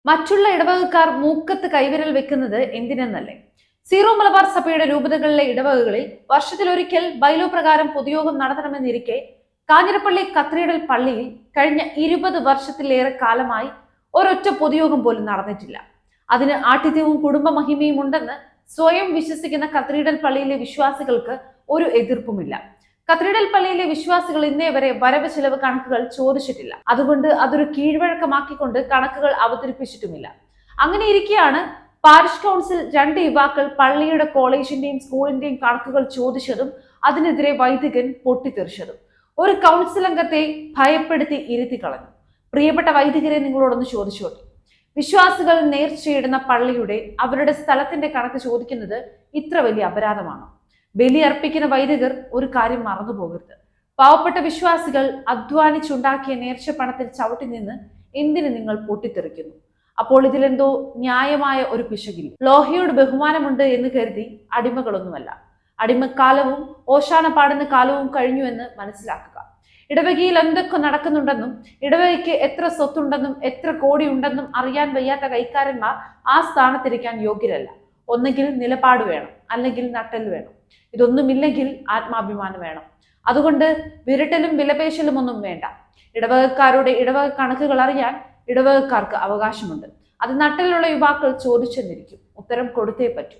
മറ്റുള്ള ഇടവകക്കാർ മൂക്കത്ത് കൈവിരൽ വെക്കുന്നത് എന്തിനെന്നല്ലേ? സീറോ മലബാർ സഭയുടെ രൂപതകളിലെ ഇടവകകളിൽ വർഷത്തിലൊരിക്കൽ ബൈലോ പ്രകാരം പൊതുയോഗം നടത്തണമെന്നിരിക്കെ കാഞ്ഞിരപ്പള്ളി കത്തീഡ്രൽ പള്ളിയിൽ കഴിഞ്ഞ 20 വർഷത്തിലേറെ കാലമായി ഒരൊറ്റ പൊതുയോഗം പോലും നടന്നിട്ടില്ല. അതിന് ആഠ്യത്വവും കുടുംബ മഹിമയും ഉണ്ടെന്ന് സ്വയം വിശ്വസിക്കുന്ന കത്തീഡ്രൽ പള്ളിയിലെ വിശ്വാസികൾക്ക് ഒരു എതിർപ്പുമില്ല. കത്തീഡ്രൽ പള്ളിയിലെ വിശ്വാസികൾ ഇന്നേ വരെ വരവ് ചിലവ് കണക്കുകൾ ചോദിച്ചിട്ടില്ല. അതുകൊണ്ട് അതൊരു കീഴ്വഴക്കമാക്കിക്കൊണ്ട് കണക്കുകൾ അവതരിപ്പിച്ചിട്ടുമില്ല. അങ്ങനെ ഇരിക്കെയാണ് പാരിഷ് കൗൺസിൽ 2 യുവാക്കൾ പള്ളിയുടെ കോളേജിന്റെയും സ്കൂളിന്റെയും കണക്കുകൾ ചോദിച്ചതും അതിനെതിരെ വൈദികൻ പൊട്ടിത്തെറിച്ചതും. ഒരു കൗൺസിൽ അംഗത്തെ ഭയപ്പെടുത്തി ഇരുത്തി കളഞ്ഞു. പ്രിയപ്പെട്ട വൈദികരെ, നിങ്ങളോടൊന്ന് ചോദിച്ചോട്ടെ, വിശ്വാസികൾ നേർച്ചയിടുന്ന പള്ളിയുടെ അവരുടെ സ്ഥലത്തിന്റെ കണക്ക് ചോദിക്കുന്നത് ഇത്ര വലിയ അപരാധമാണോ? ബലി അർപ്പിക്കുന്ന വൈദികർ ഒരു കാര്യം മറന്നു പോകരുത്. പാവപ്പെട്ട വിശ്വാസികൾ അധ്വാനിച്ചുണ്ടാക്കിയ നേർച്ച പണത്തിൽ ചവിട്ടി നിന്ന് എന്തിന് നിങ്ങൾ പൊട്ടിത്തെറിക്കുന്നു? അപ്പോൾ ഇതിലെന്തോ ന്യായമായ ഒരു പിശകില്ല. ലോഹയോട് ബഹുമാനമുണ്ട് എന്ന് കരുതി അടിമകളൊന്നുമല്ല. അടിമക്കാലവും ഓശാന പാടുന്ന കാലവും കഴിഞ്ഞു എന്ന് മനസ്സിലാക്കുക. ഇടവകയിൽ എന്തൊക്കെ നടക്കുന്നുണ്ടെന്നും ഇടവകയ്ക്ക് എത്ര സ്വത്തുണ്ടെന്നും എത്ര കോടി ഉണ്ടെന്നും അറിയാൻ വയ്യാത്ത കൈക്കാരന്മാർ ആ സ്ഥാനത്തിരിക്കാൻ യോഗ്യരല്ല. ഒന്നെങ്കിൽ നിലപാട് വേണം, അല്ലെങ്കിൽ നട്ടൽ വേണം. ഇതൊന്നുമില്ലെങ്കിൽ ആത്മാഭിമാനം വേണം. അതുകൊണ്ട് വിരട്ടലും വിലപേശലും ഒന്നും വേണ്ട. ഇടവകക്കാരുടെ ഇടവക കണക്കുകൾ അറിയാൻ ഇടവകക്കാർക്ക് അവകാശമുണ്ട്. അത് നട്ടലുള്ള യുവാക്കൾ ചോദിച്ചെന്നിരിക്കും. ഉത്തരം കൊടുത്തേ പറ്റൂ.